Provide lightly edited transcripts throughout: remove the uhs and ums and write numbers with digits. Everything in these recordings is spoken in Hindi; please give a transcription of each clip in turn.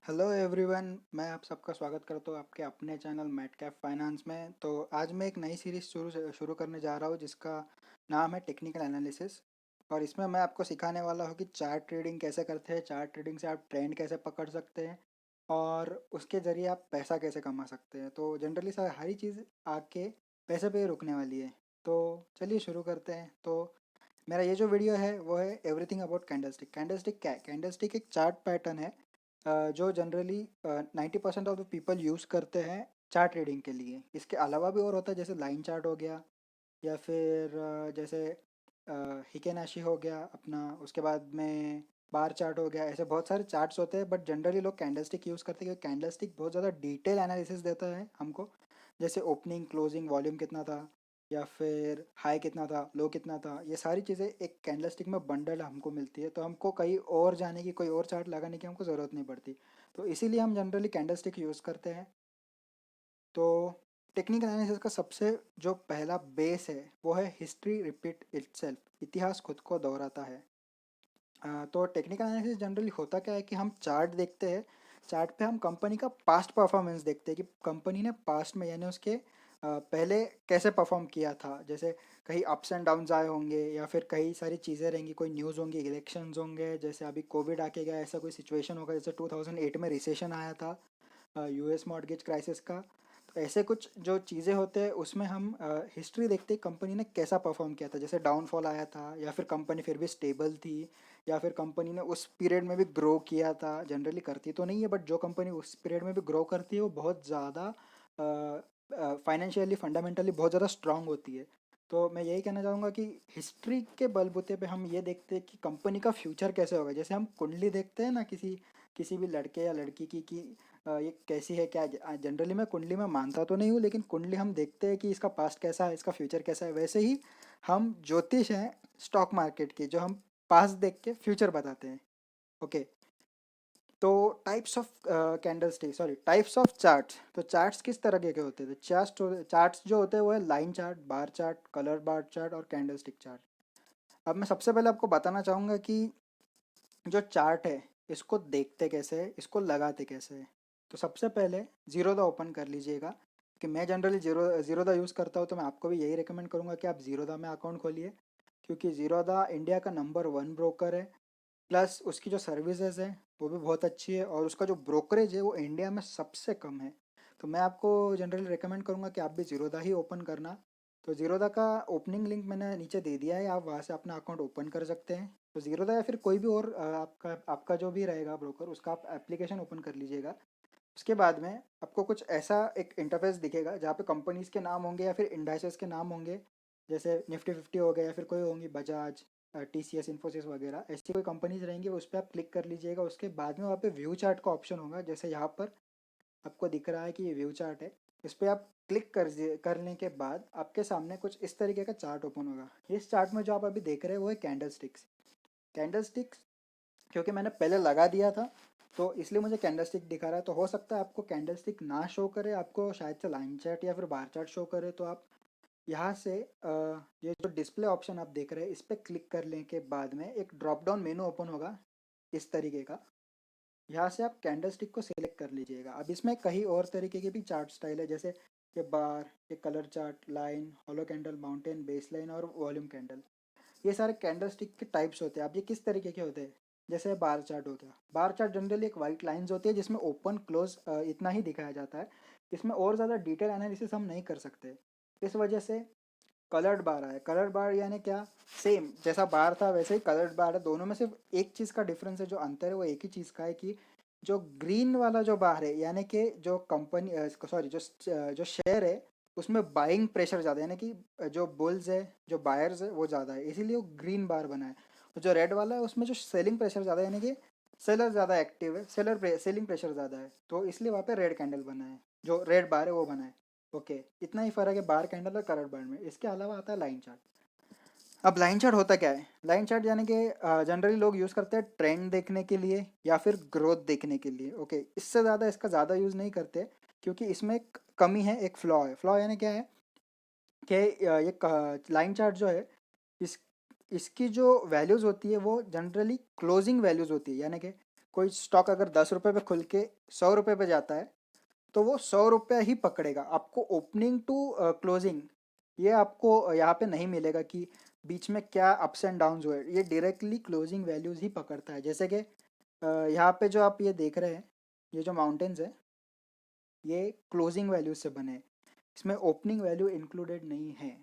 हेलो एवरीवन, मैं आप सबका स्वागत करता हूँ आपके अपने चैनल मैडकैप फाइनेंस में। तो आज मैं एक नई सीरीज़ शुरू करने जा रहा हूँ जिसका नाम है टेक्निकल एनालिसिस। और इसमें मैं आपको सिखाने वाला हूँ कि चार्ट ट्रेडिंग कैसे करते हैं, चार्ट ट्रेडिंग से आप ट्रेंड कैसे पकड़ सकते हैं और उसके ज़रिए आप पैसा कैसे कमा सकते हैं। तो जनरली सारी चीज़ आके पैसे पे ही रुकने वाली है। तो चलिए शुरू करते हैं। तो मेरा ये जो वीडियो है वो है एवरीथिंग अबाउट कैंडलस्टिक। कैंडलस्टिक क्या है? कैंडलस्टिक एक चार्ट पैटर्न है जो generally 90% of the people use करते हैं चार्ट ट्रेडिंग के लिए। इसके अलावा भी और होता है, जैसे लाइन चार्ट हो गया या फिर जैसे हिकेनाशी हो गया अपना, उसके बाद में बार चार्ट हो गया। ऐसे बहुत सारे चार्ट्स होते हैं, बट जनरली लोग कैंडलस्टिक यूज़ करते हैं क्योंकि कैंडलस्टिक बहुत ज़्यादा डिटेल एनालिसिस देता है हमको। जैसे ओपनिंग, क्लोजिंग, वॉल्यूम कितना था, या फिर हाई कितना था, लो कितना था, ये सारी चीज़ें एक कैंडलस्टिक में बंडल हमको मिलती है। तो हमको कहीं और जाने की, कोई और चार्ट लगाने की हमको ज़रूरत नहीं पड़ती। तो इसीलिए हम जनरली कैंडलस्टिक यूज़ करते हैं। तो टेक्निकल एनालिसिस का सबसे जो पहला बेस है वो है हिस्ट्री रिपीट इटसेल्फ, इतिहास खुद को दोहराता है। तो टेक्निकल एनालिसिस जनरली होता क्या है कि हम चार्ट देखते हैं। चार्ट पे हम कंपनी का पास्ट परफॉर्मेंस देखते हैं कि कंपनी ने पास्ट में, यानी उसके पहले कैसे परफॉर्म किया था। जैसे कहीं अप्स एंड डाउन्स आए होंगे, या फिर कई सारी चीज़ें रहेंगी, कोई न्यूज़ होंगी, इलेक्शंस होंगे, जैसे अभी कोविड आके गया, ऐसा कोई सिचुएशन होगा, जैसे 2008 में रिसेशन आया था, यूएस मॉर्गेज क्राइसिस का। तो ऐसे कुछ जो चीज़ें होते हैं उसमें हम हिस्ट्री देखते हैं कंपनी ने कैसा परफॉर्म किया था। जैसे डाउनफॉल आया था, या फिर कंपनी फिर भी स्टेबल थी, या फिर कंपनी ने उस पीरियड में भी ग्रो किया था। जनरली करती तो नहीं है, बट जो कंपनी उस पीरियड में भी ग्रो करती है वो बहुत ज़्यादा फाइनेंशियली, फंडामेंटली बहुत ज़्यादा स्ट्रांग होती है। तो मैं यही कहना चाहूँगा कि हिस्ट्री के बलबूते पे हम ये देखते हैं कि कंपनी का फ्यूचर कैसे होगा। जैसे हम कुंडली देखते हैं ना किसी किसी भी लड़के या लड़की की, कि ये कैसी है क्या। जनरली मैं कुंडली में मानता तो नहीं हूँ, लेकिन कुंडली हम देखते हैं कि इसका पास्ट कैसा है, इसका फ्यूचर कैसा है। वैसे ही हम ज्योतिष हैं स्टॉक मार्केट की, जो हम पास्ट देख के फ्यूचर बताते हैं। ओके। तो types of candlestick, sorry, types of charts. तो चार्ट्स किस तरह के होते हैं? चार्ट्स जो होते हैं वो है line chart, bar chart, colour bar chart और कैंडलस्टिक चार्ट। अब मैं सबसे पहले आपको बताना चाहूँगा कि जो चार्ट है इसको देखते कैसे है, इसको लगाते कैसे है। तो सबसे पहले जीरोधा ओपन कर लीजिएगा। कि मैं जनरली जीरोधा यूज़ करता हूँ, तो मैं आपको भी यही रिकमेंड करूँगा कि आप जीरोधा में अकाउंट खोलिए। क्योंकि जीरोधा इंडिया का नंबर 1 ब्रोकर है। प्लस उसकी जो सर्विसेज है वो भी बहुत अच्छी है, और उसका जो ब्रोकरेज है वो इंडिया में सबसे कम है। तो मैं आपको जनरली रिकमेंड करूँगा कि आप भी जीरोधा ही ओपन करना। तो जीरोधा का ओपनिंग लिंक मैंने नीचे दे दिया है, आप वहाँ से अपना अकाउंट ओपन कर सकते हैं। तो जीरोधा या फिर कोई भी और आपका जो भी रहेगा ब्रोकर, उसका आप एप्लीकेशन ओपन कर लीजिएगा। उसके बाद में आपको कुछ ऐसा एक इंटरफेस दिखेगा जहाँ पे कंपनीज के नाम होंगे या फिर इंडाइसेस के नाम होंगे। जैसे निफ्टी 50 हो गया, या फिर कोई होंगी बजाज, टीसीएस, इन्फोसिस वगैरह, ऐसी कोई कंपनीज रहेंगी। उस पर आप क्लिक कर लीजिएगा। उसके बाद में वहाँ पे व्यू चार्ट का ऑप्शन होगा, जैसे यहाँ पर आपको दिख रहा है कि ये व्यू चार्ट है। इस पर आप क्लिक करने के बाद आपके सामने कुछ इस तरीके का चार्ट ओपन होगा। इस चार्ट में जो आप अभी देख रहे हैं वो है कैंडल स्टिक्स। क्योंकि मैंने पहले लगा दिया था, तो इसलिए मुझे कैंडलस्टिक दिखा रहा है। तो हो सकता है आपको कैंडलस्टिक ना शो करे, आपको शायद से लाइन चार्ट या फिर बार चार्ट शो करे। तो आप यहाँ से ये जो डिस्प्ले ऑप्शन आप देख रहे हैं, इस पर क्लिक करने के बाद में एक ड्रॉप डाउन मेनू ओपन होगा इस तरीके का। यहाँ से आप कैंडलस्टिक को सिलेक्ट कर लीजिएगा। अब इसमें कई और तरीके के भी चार्ट स्टाइल है, जैसे ये बार, ये colour chart, line, hollow candle, mountain, base line और वॉल्यूम कैंडल। ये सारे कैंडल स्टिक के टाइप्स होते हैं। अब ये किस तरीके के होते हैं? जैसे बार चार्ट हो गया। बार चार्ट जनरली एक वाइट लाइंस होती है जिसमें ओपन क्लोज इतना ही दिखाया जाता है। इसमें और ज़्यादा डिटेल एनालिसिस हम नहीं कर सकते। इस वजह से कलर्ड बार है। कलर्ड बार यानी क्या? सेम जैसा बार था वैसे ही कलर्ड बार है। दोनों में सिर्फ एक चीज़ का डिफरेंस है, जो अंतर है वो एक ही चीज़ का है कि जो ग्रीन वाला जो बार है, यानी कि जो कंपनी, सॉरी, जो शेयर है उसमें बाइंग प्रेशर ज़्यादा है, यानी कि जो बुल्स है, जो बायर्स है वो ज़्यादा है, इसीलिए वो ग्रीन बार बना है। और जो रेड वाला है उसमें जो सेलिंग प्रेशर ज़्यादा है, यानी कि सेलर ज़्यादा एक्टिव है, सेलिंग प्रेशर ज़्यादा है, तो इसलिए वहाँ पे रेड कैंडल बना है, जो रेड बार है वो बना है। ओके। इतना ही फ़र्क है बार कैंडल और कलर बार में। इसके अलावा आता है लाइन चार्ट। अब लाइन चार्ट होता क्या है? लाइन चार्ट यानी कि जनरली लोग यूज़ करते हैं ट्रेंड देखने के लिए या फिर ग्रोथ देखने के लिए। ओके, इससे ज़्यादा इसका ज़्यादा यूज़ नहीं करते, क्योंकि इसमें एक कमी है, एक फ्लॉ है। फ्लॉ यानी क्या है कि ये लाइन चार्ट जो है, इस इसकी जो वैल्यूज़ होती है वो जनरली क्लोजिंग वैल्यूज़ होती है। यानी कि कोई स्टॉक अगर 10 रुपये पे खुल के 100 रुपये पे जाता है तो वो 100 रुपये ही पकड़ेगा, आपको ओपनिंग टू क्लोजिंग ये आपको यहाँ पे नहीं मिलेगा कि बीच में क्या अप्स एंड डाउन्स हुए। ये डायरेक्टली क्लोजिंग वैल्यूज़ ही पकड़ता है। जैसे कि यहाँ पे जो आप ये देख रहे हैं, ये जो माउंटेन्स है ये क्लोजिंग वैल्यू से बने हैं, इसमें ओपनिंग वैल्यू इंक्लूडेड नहीं है।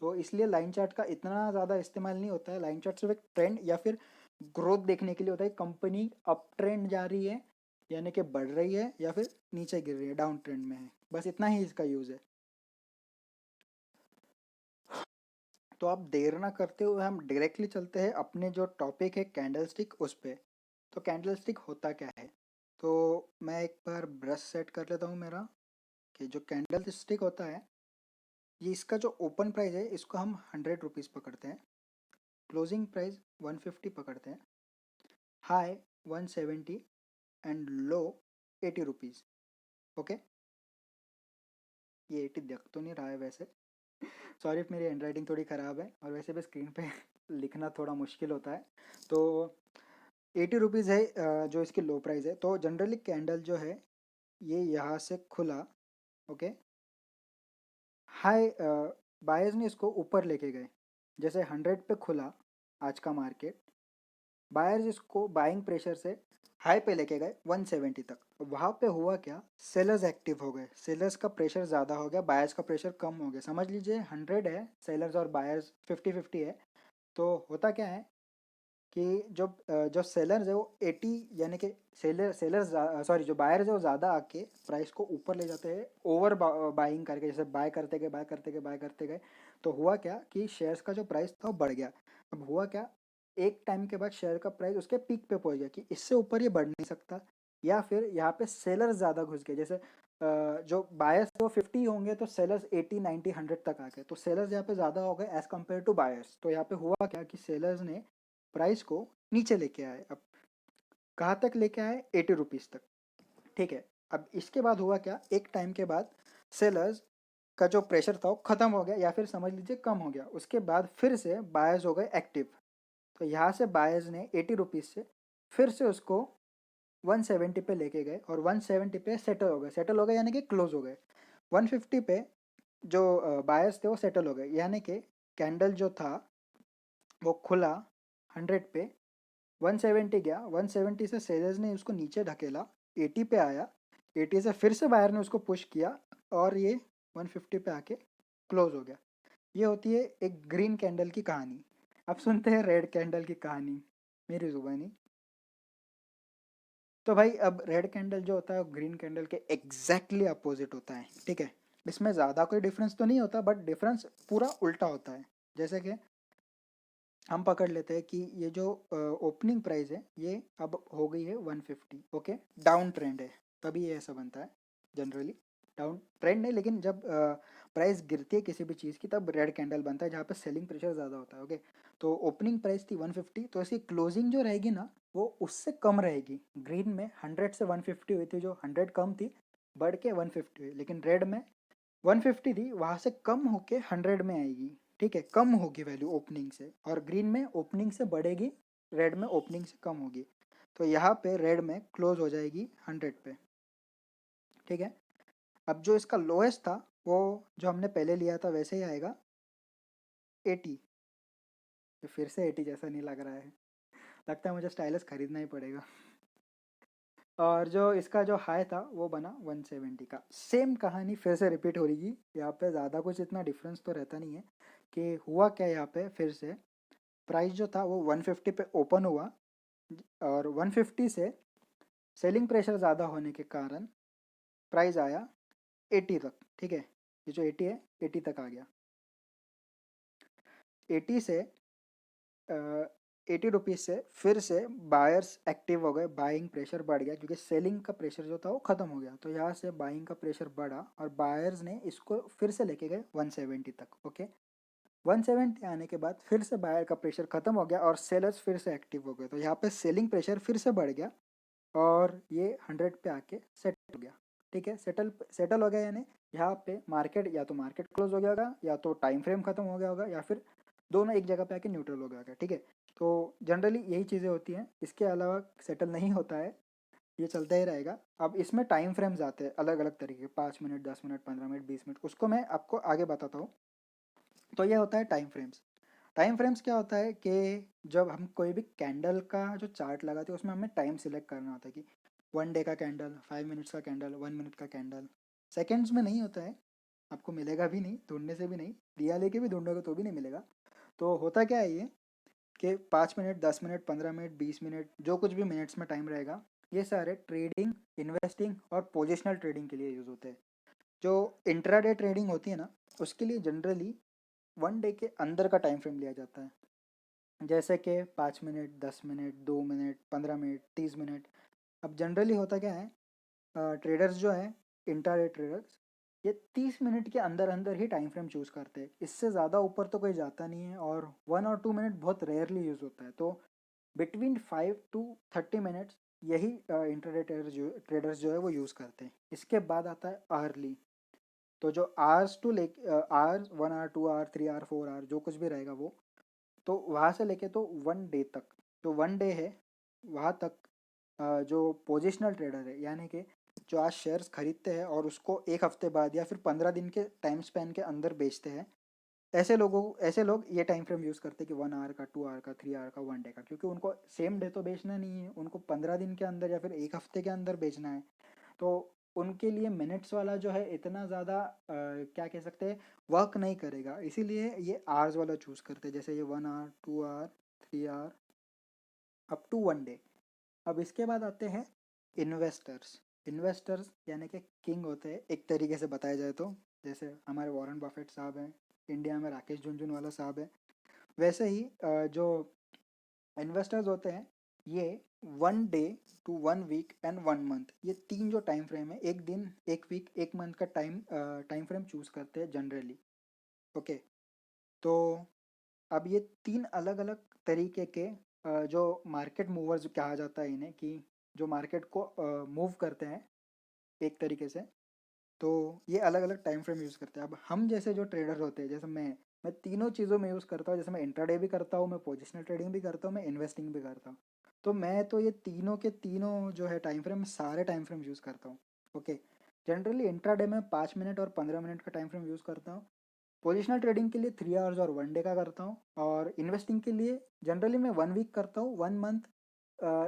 तो इसलिए लाइन चार्ट का इतना ज़्यादा इस्तेमाल नहीं होता है। लाइन चार्ट सिर्फ एक ट्रेंड या फिर ग्रोथ देखने के लिए होता है, कंपनी अप ट्रेंड जा रही है यानी कि बढ़ रही है या फिर नीचे गिर रही है, डाउन ट्रेंड में है, बस इतना ही इसका यूज़ है। तो आप देर ना करते हुए हम डायरेक्टली चलते हैं अपने जो टॉपिक है कैंडलस्टिक उस पे। तो कैंडलस्टिक होता क्या है, तो मैं एक बार ब्रश सेट कर लेता हूँ मेरा, कि जो कैंडलस्टिक होता है ये इसका जो ओपन प्राइस है इसको हम 100 रुपीज़ पकड़ते हैं, क्लोजिंग प्राइस 150 पकड़ते हैं, high 170 and low 80 rupees. Okay, ये 80 दिख तो नहीं रहा है वैसे, सॉरी मेरी हैंड राइटिंग थोड़ी ख़राब है और वैसे भी स्क्रीन पे लिखना थोड़ा मुश्किल होता है। तो 80 रुपीज़ है जो इसकी लो प्राइस है। तो जनरली कैंडल जो है ये यहाँ से खुला, ओके, हाई बायर्स ने इसको ऊपर लेके गए, जैसे 100 पे खुला आज का मार्केट, बायर्स इसको बाइंग प्रेशर से हाई पे लेके गए 170 तक। वहाँ पे हुआ क्या, सेलर्स एक्टिव हो गए, सेलर्स का प्रेशर ज़्यादा हो गया, बायर्स का प्रेशर कम हो गया। समझ लीजिए 100 है सेलर्स और बायर्स 50-50 है। तो होता क्या है कि जो सेलर्स है वो 80 यानी कि सेलर्स सॉरी जो बायर्स है वो ज़्यादा आके प्राइस को ऊपर ले जाते हैं ओवर बाइंग करके, जैसे बाय करते गए बाय करते गए बाय करते गए। तो हुआ क्या कि शेयर्स का जो प्राइस था वो बढ़ गया। अब हुआ क्या, एक टाइम के बाद शेयर का प्राइस उसके पीक पे पहुंच गया कि इससे ऊपर ये बढ़ नहीं सकता, या फिर यहाँ पे सेलर्स ज़्यादा घुस गए। जैसे जो बायर्स तो 50 होंगे तो सेलर्स 80 90 100 तक आ गए, तो सेलर्स यहाँ पे ज़्यादा हो गए एज़ कम्पेयर टू बायर्स। तो यहाँ पे हुआ क्या कि सेलर्स ने प्राइस को नीचे लेके आए। अब कहाँ तक लेके आए, 80 रुपीज़ तक, ठीक है। अब इसके बाद हुआ क्या, एक टाइम के बाद सेलर्स का जो प्रेशर था वो ख़त्म हो गया या फिर समझ लीजिए कम हो गया। उसके बाद फिर से बायर्स हो गए एक्टिव, तो यहाँ से बायर्स ने 80 रुपीज़ से फिर से उसको 170 पे लेके गए और 170 पे सेटल हो गए यानी कि क्लोज हो गए। 150 पे जो बायर्स थे वो सेटल हो गए, यानी कि कैंडल जो था वो खुला 100 पे, 170 गया, 170 से सेलर्स ने उसको नीचे ढकेला, 80 पे आया, 80 से फिर से बायर ने उसको पुश किया और ये 150 पे आके क्लोज हो गया। ये होती है एक ग्रीन कैंडल की कहानी। अब सुनते हैं रेड कैंडल की कहानी मेरी जुबानी। तो भाई अब रेड कैंडल जो होता है वो ग्रीन कैंडल के एग्जैक्टली अपोजिट होता है, ठीक है। इसमें ज़्यादा कोई डिफरेंस तो नहीं होता बट डिफरेंस पूरा उल्टा होता है। जैसे कि हम पकड़ लेते हैं कि ये जो ओपनिंग प्राइस है ये अब हो गई है 150, ओके, डाउन ट्रेंड है, तभी ये ऐसा बनता है। जनरली डाउन ट्रेंड नहीं, लेकिन जब प्राइस गिरती है किसी भी चीज़ की तब रेड कैंडल बनता है जहाँ पे सेलिंग प्रेशर ज़्यादा होता है, ओके। तो ओपनिंग प्राइस थी 150, तो इसकी क्लोजिंग जो रहेगी ना वो उससे कम रहेगी। ग्रीन में 100 से 150 हुई थी, जो 100 कम थी बढ़ के 150 हुई, लेकिन रेड में 150 थी वहाँ से कम होके 100 में आएगी, ठीक है, कम होगी वैल्यू ओपनिंग से। और ग्रीन में ओपनिंग से बढ़ेगी, रेड में ओपनिंग से कम होगी। तो यहाँ पे रेड में क्लोज हो जाएगी 100 पे, ठीक है। अब जो इसका लोएस्ट था वो जो हमने पहले लिया था वैसे ही आएगा 80। तो फिर से 80 जैसा नहीं लग रहा है, लगता है मुझे स्टाइलस खरीदना ही पड़ेगा। और जो इसका जो हाई था वो बना 170 का। सेम कहानी फिर से रिपीट हो रही है यहाँ पे, ज़्यादा कुछ इतना डिफरेंस तो रहता नहीं है। कि हुआ क्या यहाँ पे, फिर से प्राइस जो था वो 150 पे ओपन हुआ और 150 से सेलिंग प्रेशर ज़्यादा होने के कारण प्राइस आया 80 तक, ठीक है। ये जो 80 है 80 तक आ गया। 80 से 80 रुपीज़ से फिर से बायर्स एक्टिव हो गए, बाइंग प्रेशर बढ़ गया क्योंकि सेलिंग का प्रेशर जो था वो ख़त्म हो गया। तो यहाँ से बाइंग का प्रेशर बढ़ा और बायर्स ने इसको फिर से लेके गए 170 तक, ओके। 170 आने के बाद फिर से बायर का प्रेशर ख़त्म हो गया और सेलर्स फिर से एक्टिव हो गए, तो यहाँ पे सेलिंग प्रेशर फिर से बढ़ गया और ये 100 पे आके सेटल हो गया, ठीक है। सेटल हो गया यानी यहाँ पे मार्केट या तो मार्केट क्लोज हो गया होगा या तो टाइम फ्रेम खत्म हो गया होगा या फिर दोनों एक जगह पे आके न्यूट्रल हो गया होगा, ठीक है। तो जनरली यही चीज़ें होती हैं, इसके अलावा सेटल नहीं होता है, ये चलता ही रहेगा। अब इसमें टाइम फ्रेम्स आते हैं अलग अलग तरीके के, 5 मिनट, 10 मिनट, 15 मिनट, 20 मिनट, उसको मैं आपको आगे बताता हूँ। तो ये होता है टाइम फ्रेम्स। टाइम फ्रेम्स क्या होता है कि जब हम कोई भी कैंडल का जो चार्ट लगाते हैं उसमें हमें टाइम सिलेक्ट करना होता है कि 1 डे का कैंडल, 5 मिनट्स का कैंडल, 1 मिनट का कैंडल। सेकेंड्स में नहीं होता है, आपको मिलेगा भी नहीं, ढूंढने से भी नहीं, दिया लेके भी ढूंढोगे तो भी नहीं मिलेगा। तो होता क्या है ये कि 5 मिनट, 10 मिनट, 15 मिनट, 20 मिनट, जो कुछ भी मिनट्स में टाइम रहेगा, ये सारे ट्रेडिंग, इन्वेस्टिंग और पोजिशनल ट्रेडिंग के लिए यूज़ होते हैं। जो इंट्राडे ट्रेडिंग होती है ना, उसके लिए जनरली 1 डे के अंदर का टाइम फ्रेम लिया जाता है। जैसे कि 5 minute, 10 minute, 2 minute, 15 minute, 30 minute. अब जनरली होता क्या है, ट्रेडर्स जो है, इंट्राडे ट्रेडर्स, ये 30 मिनट के अंदर अंदर ही टाइम फ्रेम चूज़ करते हैं। इससे ज़्यादा ऊपर तो कोई जाता नहीं है, और 1 और 2 मिनट बहुत रेयरली यूज़ होता है। तो बिटवीन 5 to 30 मिनट्स यही इंट्राडे ट्रेडर्स जो है वो यूज़ करते हैं। इसके बाद आता है अर्ली। तो जो आवर्स टू ले hours, 1 hour, 2 hour, 3 hour, 4 hour, जो कुछ भी रहेगा वो, तो वहाँ से लेके तो 1 डे तक, जो 1 डे है वहाँ तक, जो पोजिशनल ट्रेडर है, यानी कि जो आज शेयर्स खरीदते हैं और उसको एक हफ्ते बाद या फिर 15 दिन के टाइम स्पैन के अंदर बेचते हैं, ऐसे लोग ये टाइम फ्रेम यूज़ करते हैं कि 1 आवर का, 2 आवर का, 3 आवर का, 1 डे का, क्योंकि उनको सेम डे तो बेचना नहीं है, उनको 15 दिन के अंदर या फिर एक हफ्ते के अंदर बेचना है। तो उनके लिए मिनट्स वाला जो है इतना ज़्यादा क्या कह सकते हैं, वर्क नहीं करेगा, इसीलिए ये आवर्स वाला चूज़ करते हैं, जैसे ये 1 hour, 2 hour, 3 hour, up to 1 day. अब इसके बाद आते हैं इन्वेस्टर्स। इन्वेस्टर्स यानी कि किंग होते हैं एक तरीके से बताया जाए तो, जैसे हमारे वॉरेन बफेट साहब हैं, इंडिया में राकेश झुनझुनवाला साहब है, वैसे ही जो इन्वेस्टर्स होते हैं, ये 1 day to 1 week and 1 month, ये तीन जो टाइम फ्रेम है, एक दिन, एक वीक, एक मंथ का टाइम फ्रेम चूज करते हैं जनरली। ओके। तो अब ये तीन अलग अलग तरीके के जो मार्केट मूवर्स कहा जाता है इन्हें, कि जो मार्केट को मूव करते हैं एक तरीके से, तो ये अलग अलग टाइम फ्रेम यूज़ करते हैं। अब हम जैसे जो ट्रेडर होते हैं, जैसे मैं तीनों चीज़ों में यूज़ करता हूँ, जैसे मैं इंट्राडे भी करता हूँ, मैं पोजिशनल ट्रेडिंग भी करता हूँ, मैं इन्वेस्टिंग भी करता हूँ। तो मैं तो ये तीनों के तीनों जो है टाइम फ्रेम, सारे टाइम फ्रेम यूज़ करता हूँ। ओके। जनरली इंट्राडे में 5 मिनट और 15 मिनट का टाइम फ्रेम यूज़ करता हूँ। पोजिशनल ट्रेडिंग के लिए 3 आवर्स और 1 डे का करता हूँ। और इन्वेस्टिंग के लिए जनरली मैं 1 वीक करता हूँ, 1 मंथ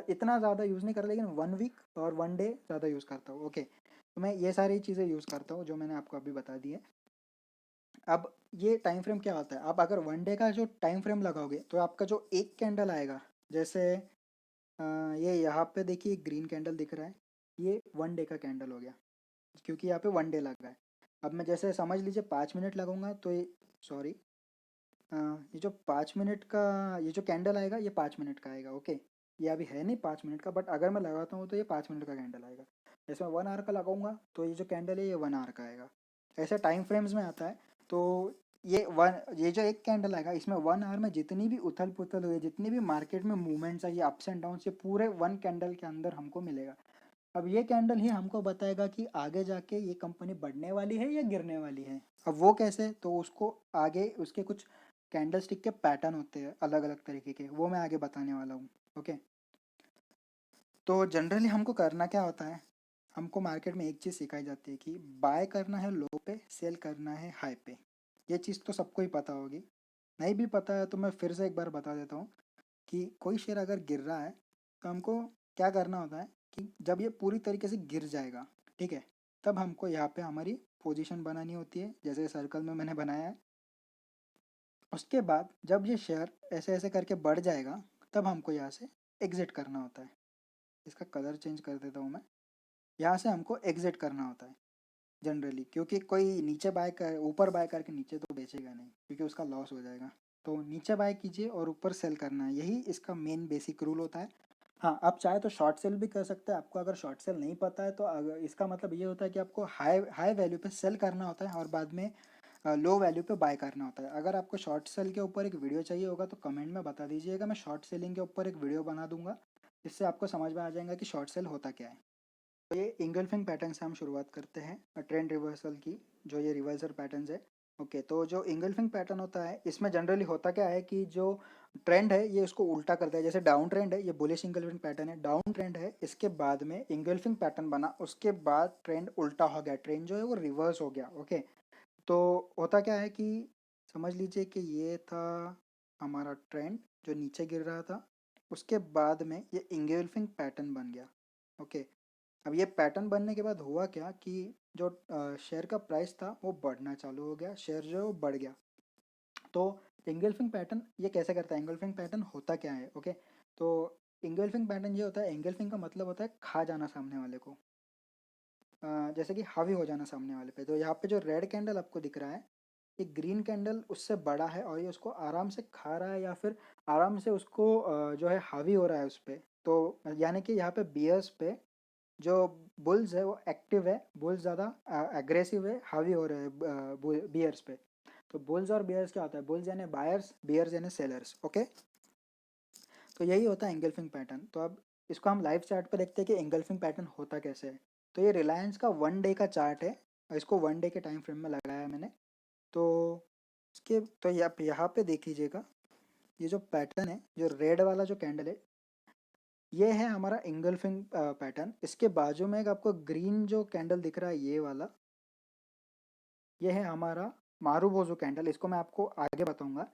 इतना ज़्यादा यूज़ नहीं करता, लेकिन 1 वीक और 1 डे ज़्यादा यूज़ करता हूँ। ओके। तो मैं ये सारी चीज़ें यूज़ करता हूँ जो मैंने आपको अभी बता दी है। अब ये टाइम फ्रेम क्या होता है, आप अगर 1 डे का जो टाइम फ्रेम लगाओगे तो आपका जो एक कैंडल आएगा, जैसे ये यहाँ पे देखिए ग्रीन कैंडल दिख रहा है, ये 1 डे का कैंडल हो गया, क्योंकि यहाँ पे 1 डे लगा है। अब मैं जैसे समझ लीजिए 5 मिनट लगाऊंगा तो ये, सॉरी, ये जो 5 मिनट का ये जो कैंडल आएगा, ये 5 मिनट का आएगा। ओके। ये अभी है नहीं 5 मिनट का, बट अगर मैं लगाता हूँ तो ये 5 मिनट का कैंडल आएगा। जैसे मैं 1 आवर का लगाऊंगा तो ये जो कैंडल है ये 1 आवर का आएगा। ऐसे टाइम फ्रेम्स में आता है। तो ये जो एक कैंडल आएगा, इसमें 1 आवर में जितनी भी उथल पुथल हुई, जितनी भी मार्केट में मूवमेंट्स है, ये अप्स एंड डाउन, ये पूरे 1 कैंडल के अंदर हमको मिलेगा। अब ये कैंडल ही हमको बताएगा कि आगे जाके ये कंपनी बढ़ने वाली है या गिरने वाली है। अब वो कैसे, तो उसको आगे उसके कुछ कैंडल स्टिक के पैटर्न होते हैं अलग अलग तरीके के, वो मैं आगे बताने वाला हूँ। ओके। तो जनरली हमको करना क्या होता है, हमको मार्केट में एक चीज़ सिखाई जाती है कि बाय करना है लो पे, सेल करना है हाई पे। ये चीज़ तो सबको ही पता होगी, नहीं भी पता है तो मैं फिर से एक बार बता देता हूँ कि कोई शेयर अगर गिर रहा है तो हमको क्या करना होता है कि जब ये पूरी तरीके से गिर जाएगा, ठीक है, तब हमको यहाँ पे हमारी पोजीशन बनानी होती है, जैसे सर्कल में मैंने बनाया है। उसके बाद जब ये शेयर ऐसे ऐसे करके बढ़ जाएगा, तब हमको यहाँ से एग्ज़िट करना होता है। इसका कलर चेंज कर देता हूँ मैं। यहाँ से हमको एग्ज़िट करना होता है जनरली, क्योंकि कोई नीचे बाय कर, ऊपर बाय करके नीचे तो बेचेगा नहीं, क्योंकि उसका लॉस हो जाएगा। तो नीचे बाय कीजिए और ऊपर सेल करना है, यही इसका मेन बेसिक रूल होता है। हाँ, आप चाहे तो शॉर्ट सेल भी कर सकते हैं। आपको अगर शॉर्ट सेल नहीं पता है तो अगर इसका मतलब ये होता है कि आपको हाई हाई वैल्यू पे सेल करना होता है और बाद में लो वैल्यू पे बाय करना होता है। अगर आपको शॉर्ट सेल के ऊपर एक वीडियो चाहिए होगा तो कमेंट में बता दीजिएगा, मैं शॉर्ट सेलिंग के ऊपर एक वीडियो बना दूंगा, जिससे आपको समझ में आ जाएगा कि शॉर्ट सेल होता क्या है। तो ये इंगल्फिंग पैटर्न से हम शुरुआत करते हैं ट्रेंड रिवर्सल की, जो ये रिवर्सल पैटर्न है। ओके। तो जो इंगल्फिंग पैटर्न होता है, इसमें जनरली होता क्या है कि जो ट्रेंड है ये उसको उल्टा करता है। जैसे डाउन ट्रेंड है, ये बुलिश इंगल्फिंग पैटर्न है, डाउन ट्रेंड है, इसके बाद में इंगल्फिंग पैटर्न बना, उसके बाद ट्रेंड उल्टा हो गया, ट्रेंड जो है वो रिवर्स हो गया। ओके, तो होता क्या है कि समझ लीजिए कि ये था हमारा ट्रेंड जो नीचे गिर रहा था, उसके बाद में ये इंगल्फिंग पैटर्न बन गया। ओके, अब ये पैटर्न बनने के बाद हुआ क्या कि जो शेयर का प्राइस था वो बढ़ना चालू हो गया, शेयर जो है वो बढ़ गया। तो एंगल्फिंग पैटर्न ये कैसे करता है, एंगल्फिंग पैटर्न होता क्या है? ओके, तो एंगल्फिंग पैटर्न ये होता है, एंगल्फिंग का मतलब होता है खा जाना सामने वाले को, जैसे कि हावी हो जाना सामने वाले पे। तो यहाँ पे जो रेड कैंडल आपको दिख रहा है, ये ग्रीन कैंडल उससे बड़ा है और ये उसको आराम से खा रहा है या फिर आराम से उसको जो है हावी हो रहा है उस पर। तो यानी कि यहाँ पे बियर्स पे जो बुल्स है वो एक्टिव है, बुल्स ज़्यादा एग्रेसिव है, हावी हो रहे हैं बियर्स पे। तो बुल्स और बियर्स क्या होता है, बुल्स यानी बायर्स, बियर्स यानी सेलर्स। ओके, तो यही होता है एंगल्फिंग पैटर्न। तो अब इसको हम लाइव चार्ट पर देखते हैं कि एंगल्फिंग पैटर्न होता कैसे है। तो ये रिलायंस का 1 डे का चार्ट है और इसको 1 डे के टाइम फ्रेम में लगाया है मैंने। तो इसके तो यहाँ पे देख लीजिएगा, ये जो पैटर्न है, जो रेड वाला जो कैंडल है, ये है हमारा एंगल्फिंग पैटर्न। इसके बाजू में एक आपको ग्रीन जो कैंडल दिख रहा है, ये वाला, ये है हमारा मारूबोजो कैंडल। इसको मैं आपको आगे बताऊंगा,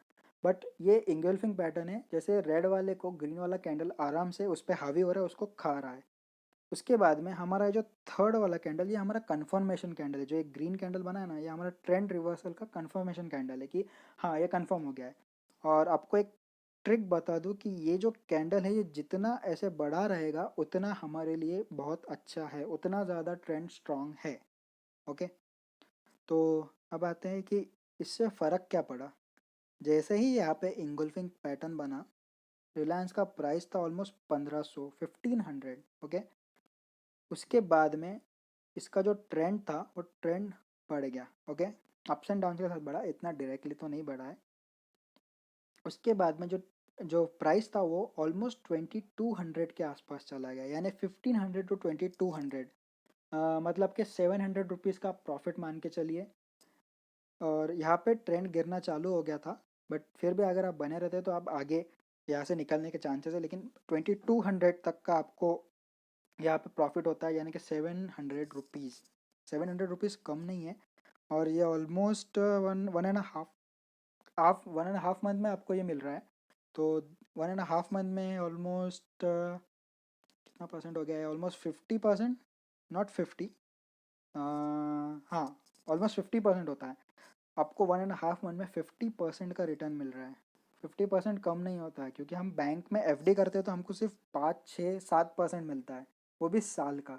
बट ये इंगल्फिंग पैटर्न है। जैसे रेड वाले को ग्रीन वाला कैंडल आराम से उस पर हावी हो रहा है, उसको खा रहा है। उसके बाद में हमारा जो थर्ड वाला कैंडल, ये हमारा कन्फर्मेशन कैंडल है। जो एक ग्रीन कैंडल बना है ना, ये हमारा ट्रेंड रिवर्सल का कन्फर्मेशन कैंडल है कि हाँ ये कन्फर्म हो गया है। और आपको एक ट्रिक बता दूं कि ये जो कैंडल है, ये जितना ऐसे बढ़ा रहेगा उतना हमारे लिए बहुत अच्छा है, उतना ज़्यादा ट्रेंड स्ट्रांग है। ओके, तो अब आते हैं कि इससे फ़र्क क्या पड़ा। जैसे ही यहाँ पे इंगुल्फिंग पैटर्न बना, रिलायंस का प्राइस था ऑलमोस्ट 1500। ओके, उसके बाद में इसका जो ट्रेंड था वो ट्रेंड बढ़ गया। ओके, अप्स एंड डाउन के साथ बढ़ा, इतना डायरेक्टली तो नहीं बढ़ा है। उसके बाद में जो जो प्राइस था वो ऑलमोस्ट 2200 के आसपास चला गया, यानी 1500 टू 2200, मतलब कि 700 रुपीज़ का प्रॉफिट मान के चलिए। और यहाँ पे ट्रेंड गिरना चालू हो गया था, बट फिर भी अगर आप बने रहते तो आप आगे यहाँ से निकलने के चांसेस है। लेकिन 2200 तक का आपको यहाँ पे प्रॉफिट होता है, यानी कि 700 रुपीज़। 700 रुपीज़ कम नहीं है। और ये almost one one and half half 1.5 month में आपको ये मिल रहा है। तो 1.5 मंथ में ऑलमोस्ट कितना परसेंट हो गया है, ऑलमोस्ट 50%, नॉट 50, हाँ, ऑलमोस्ट 50% होता है। आपको 1.5 मंथ में 50% का रिटर्न मिल रहा है। 50% कम नहीं होता है, क्योंकि हम बैंक में एफडी करते हैं तो हमको सिर्फ 5, 6, 7% मिलता है, वो भी साल का।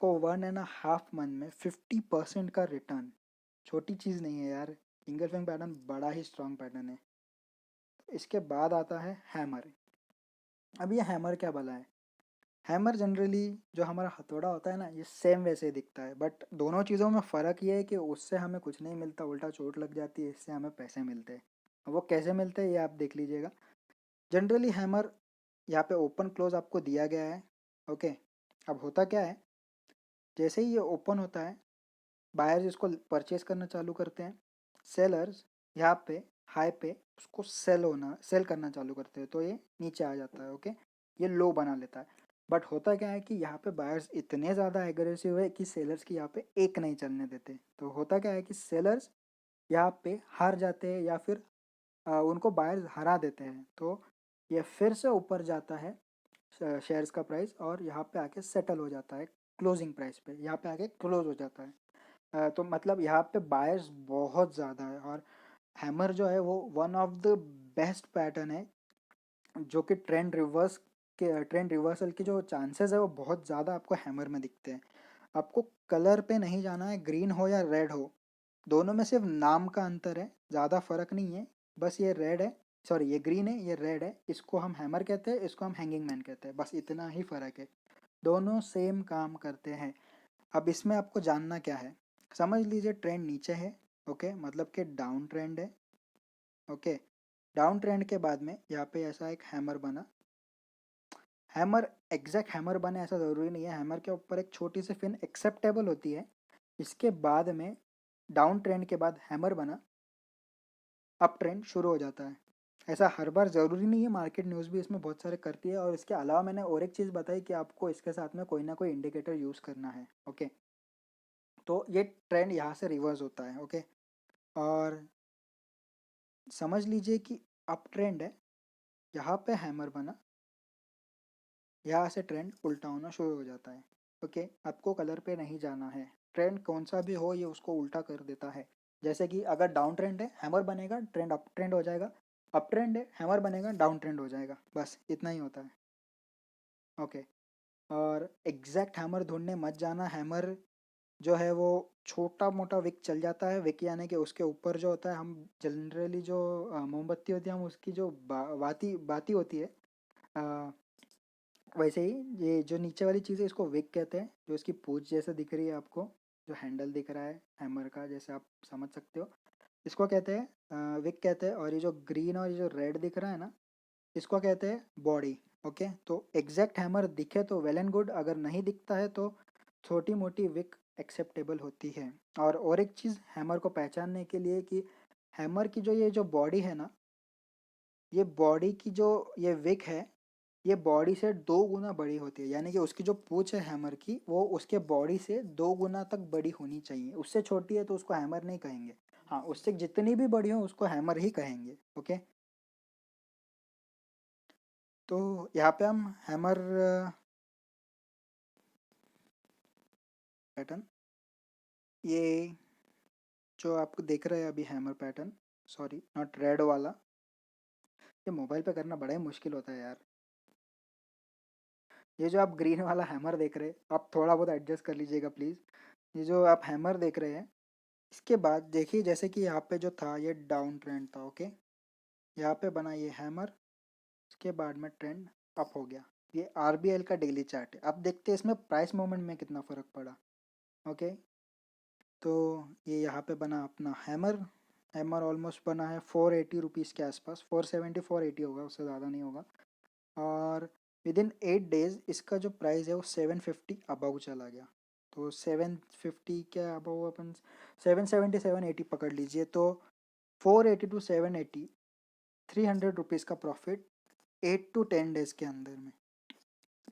को 1.5 मंथ में 50% का रिटर्न छोटी चीज़ नहीं है यार। इंगल्फिंग पैटर्न बड़ा ही स्ट्रॉन्ग पैटर्न है। इसके बाद आता है हैमर। अब ये हैमर क्या भला है? हैमर जनरली जो हमारा हथौड़ा होता है ना, ये सेम वैसे ही दिखता है, बट दोनों चीज़ों में फ़र्क ये है कि उससे हमें कुछ नहीं मिलता, उल्टा चोट लग जाती है, इससे हमें पैसे मिलते हैं। अब वो कैसे मिलते हैं ये आप देख लीजिएगा। जनरली हैमर यहाँ पे ओपन क्लोज आपको दिया गया है। ओके, अब होता क्या है, जैसे ही ये ओपन होता है, बायर्स इसको परचेस करना चालू करते हैं, सेलर्स यहाँ पे हाई पे उसको सेल करना चालू करते हैं, तो ये नीचे आ जाता है। ओके, ये लो बना लेता है। बट होता क्या है कि यहाँ पे बायर्स इतने ज़्यादा एग्रेसिव है कि सेलर्स की यहाँ पे एक नहीं चलने देते। तो होता क्या है कि सेलर्स यहाँ पे हार जाते हैं या फिर उनको बायर्स हरा देते हैं। तो ये फिर से ऊपर जाता है शेयर्स का प्राइस, और यहाँ पे आके सेटल हो जाता है क्लोजिंग प्राइस पे, यहाँ पे आके क्लोज हो जाता है। तो मतलब यहाँ पे बायर्स बहुत ज़्यादा है। और हैमर जो है वो one of the best pattern है, जो कि ट्रेंड रिवर्सल के जो चांसेस है वो बहुत ज़्यादा आपको हैमर में दिखते हैं। आपको कलर पे नहीं जाना है, ग्रीन हो या रेड हो, दोनों में सिर्फ नाम का अंतर है, ज़्यादा फर्क नहीं है। बस ये रेड है, सॉरी ये ग्रीन है, ये रेड है, इसको हम हैमर कहते हैं, इसको हम हैंगिंग मैन कहते हैं, बस इतना ही फ़र्क है। दोनों सेम काम करते हैं। अब इसमें आपको जानना क्या है, समझ लीजिए ट्रेंड नीचे है। ओके, मतलब कि डाउन ट्रेंड है। ओके, डाउन ट्रेंड के बाद में यहाँ पे ऐसा एक हैमर बना। हैमर एग्जैक्ट हैमर बने ऐसा ज़रूरी नहीं है, हैमर के ऊपर एक छोटी सी फिन एक्सेप्टेबल होती है। इसके बाद में डाउन ट्रेंड के बाद हैमर बना, अप ट्रेंड शुरू हो जाता है। ऐसा हर बार ज़रूरी नहीं है, मार्केट न्यूज़ भी इसमें बहुत सारे करती है। और इसके अलावा मैंने और एक चीज़ बताई कि आपको इसके साथ में कोई ना कोई इंडिकेटर यूज़ करना है। ओके, तो ये ट्रेंड यहाँ से रिवर्स होता है। ओके, और समझ लीजिए कि अप ट्रेंड है, यहाँ पे हैमर बना, यहाँ से ट्रेंड उल्टा होना शुरू हो जाता है। ओके, आपको कलर पे नहीं जाना है, ट्रेंड कौन सा भी हो ये उसको उल्टा कर देता है। जैसे कि अगर डाउन ट्रेंड है, हैमर बनेगा, ट्रेंड अप ट्रेंड हो जाएगा। अप ट्रेंड है, हैमर बनेगा, डाउन ट्रेंड हो जाएगा। बस इतना ही होता है। ओके, और एग्जैक्ट हैमर ढूंढने मत जाना। हैमर जो है वो छोटा मोटा विक चल जाता है। विक यानी कि उसके ऊपर जो होता है, हम जनरली जो मोमबत्ती होती है, हम उसकी जो बाती बाती होती है, अ, वैसे ही ये जो नीचे वाली चीज़ है इसको विक कहते हैं। जो इसकी पूंछ जैसे दिख रही है आपको, जो हैंडल दिख रहा है हैमर का, जैसे आप समझ सकते हो, इसको कहते हैं विक कहते हैं। और ये जो ग्रीन और ये जो रेड दिख रहा है ना, इसको कहते हैं बॉडी। ओके, तो एग्जैक्ट हैमर दिखे तो वेल एंड गुड, अगर नहीं दिखता है तो छोटी मोटी विक एक्सेप्टेबल होती है। और एक चीज़ हैमर को पहचानने के लिए कि हैमर की जो ये जो बॉडी है ना, ये बॉडी की जो ये विक है, ये बॉडी से 2 गुना बड़ी होती है। यानी कि उसकी जो पूंछ है हैमर की, वो उसके बॉडी से 2 गुना तक बड़ी होनी चाहिए। उससे छोटी है तो उसको हैमर नहीं कहेंगे। हाँ, उससे जितनी भी बड़ी हो उसको हैमर ही कहेंगे। ओके, तो यहाँ पे हम हैमर पैटर्न, ये जो आपको देख रहे हैं अभी hammer pattern, sorry not red वाला, ये मोबाइल पे करना बड़ा ही मुश्किल होता है यार। ये जो आप ग्रीन वाला हैमर देख रहे हैं, आप थोड़ा बहुत एडजस्ट कर लीजिएगा प्लीज़। ये जो आप हैमर देख रहे हैं, इसके बाद देखिए जैसे कि यहाँ पे जो था ये डाउन ट्रेंड था। ओके, यहाँ पे बना ये हैमर, इसके बाद में ट्रेंड अप हो गया। ये आरबीएल का डेली चार्ट है। अब देखते हैं इसमें प्राइस मूवमेंट में कितना फ़र्क पड़ा। ओके, तो ये यहाँ पे बना अपना हैमर। हैमर ऑलमोस्ट बना है 480 रुपीज़ के आसपास, 470 480 होगा, उससे ज़्यादा नहीं होगा। और विद इन 8 डेज इसका जो प्राइस है वो 750 अबव चला गया। तो 750 के अबव अपन 770 780 पकड़ लीजिए। तो 480 टू 780, 300 रुपीज़ का प्रॉफिट 8 to 10 डेज के अंदर में।